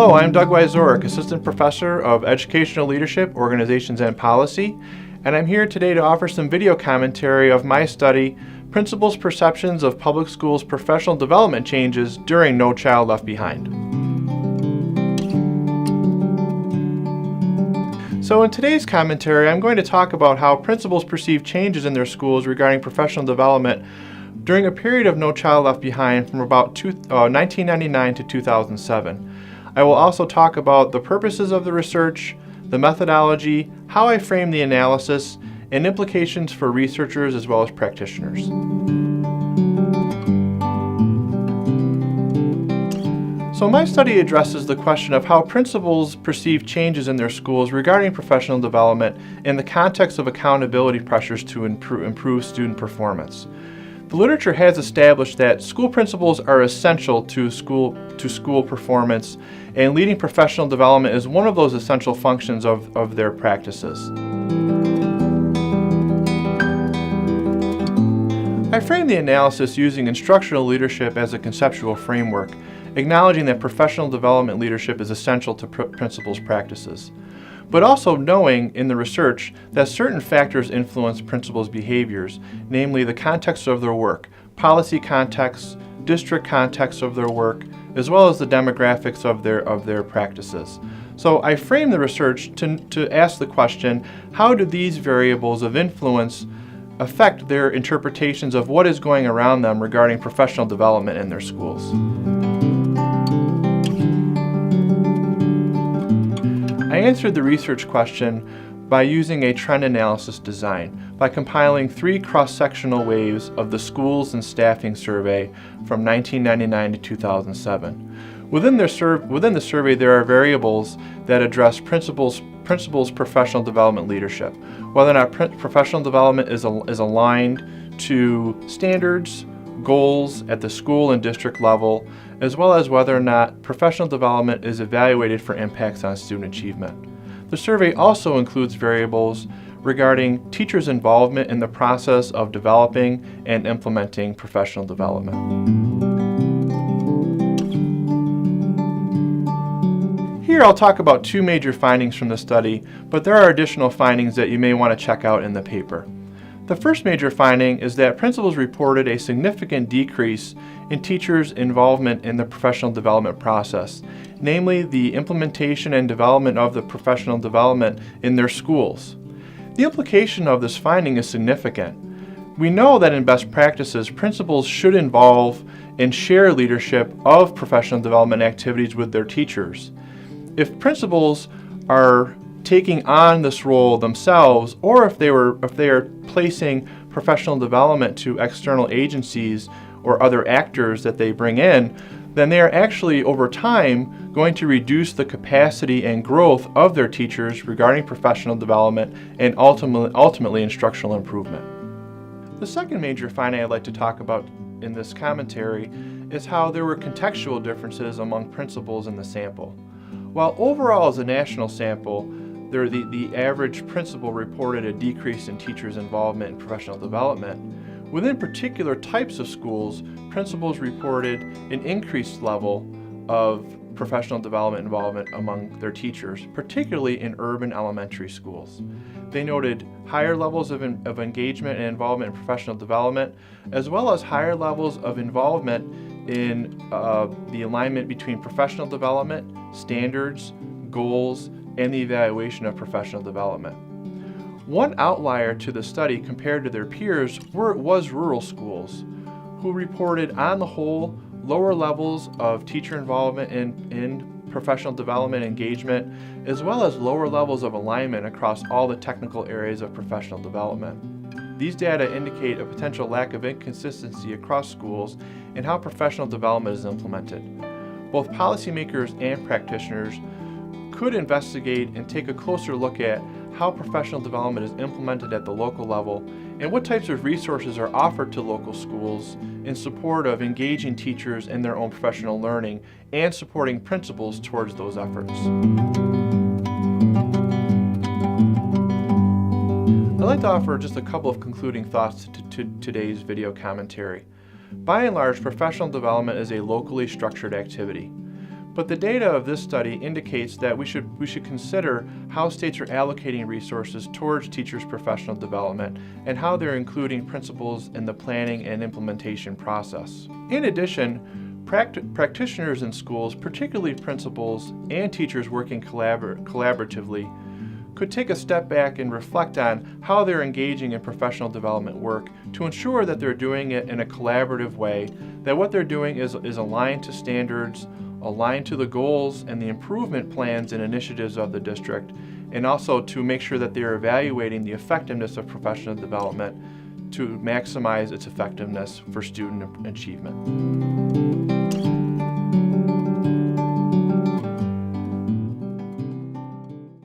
Hello, I'm Doug Wieczorek, Assistant Professor of Educational Leadership, Organizations, and Policy, and I'm here today to offer some video commentary of my study, Principals' Perceptions of Public Schools' Professional Development Changes During No Child Left Behind. So in today's commentary, I'm going to talk about how principals perceive changes in their schools regarding professional development during a period of No Child Left Behind from about 1999 to 2007. I will also talk about the purposes of the research, the methodology, how I frame the analysis, and implications for researchers as well as practitioners. So my study addresses the question of how principals perceive changes in their schools regarding professional development in the context of accountability pressures to improve student performance. The literature has established that school principals are essential to school performance, and leading professional development is one of those essential functions of their practices. I frame the analysis using instructional leadership as a conceptual framework, acknowledging that professional development leadership is essential to principals' practices, but also knowing in the research that certain factors influence principals' behaviors, namely the context of their work, policy context, district context of their work, as well as the demographics of their practices. So I frame the research to ask the question, how do these variables of influence affect their interpretations of what is going around them regarding professional development in their schools? I answered the research question by using a trend analysis design, by compiling 3 cross-sectional waves of the Schools and Staffing Survey from 1999 to 2007. Within the survey, there are variables that address principals' professional development leadership, whether or not professional development is aligned to standards, goals at the school and district level, as well as whether or not professional development is evaluated for impacts on student achievement. The survey also includes variables regarding teachers' involvement in the process of developing and implementing professional development. Here I'll talk about 2 major findings from the study, but there are additional findings that you may want to check out in the paper. The first major finding is that principals reported a significant decrease in teachers' involvement in the professional development process, namely the implementation and development of the professional development in their schools. The implication of this finding is significant. We know that in best practices, principals should involve and share leadership of professional development activities with their teachers. If principals are taking on this role themselves, or if they are placing professional development to external agencies or other actors that they bring in, then they are actually over time going to reduce the capacity and growth of their teachers regarding professional development and ultimately instructional improvement. The second major finding I'd like to talk about in this commentary is how there were contextual differences among principals in the sample. While overall as a national sample, the average principal reported a decrease in teachers' involvement in professional development, within particular types of schools, principals reported an increased level of professional development involvement among their teachers, particularly in urban elementary schools. They noted higher levels of engagement and involvement in professional development, as well as higher levels of involvement in the alignment between professional development, standards, goals, and the evaluation of professional development. One outlier to the study compared to their peers was rural schools, who reported on the whole lower levels of teacher involvement in professional development engagement, as well as lower levels of alignment across all the technical areas of professional development. These data indicate a potential lack of inconsistency across schools in how professional development is implemented. Both policymakers and practitioners could investigate and take a closer look at how professional development is implemented at the local level and what types of resources are offered to local schools in support of engaging teachers in their own professional learning and supporting principals towards those efforts. I'd like to offer just a couple of concluding thoughts to today's video commentary. By and large, professional development is a locally structured activity. But the data of this study indicates that we should consider how states are allocating resources towards teachers' professional development and how they're including principals in the planning and implementation process. In addition, practitioners in schools, particularly principals and teachers working collaboratively, could take a step back and reflect on how they're engaging in professional development work to ensure that they're doing it in a collaborative way, that what they're doing is aligned to standards, aligned to the goals and the improvement plans and initiatives of the district, and also to make sure that they're evaluating the effectiveness of professional development to maximize its effectiveness for student achievement.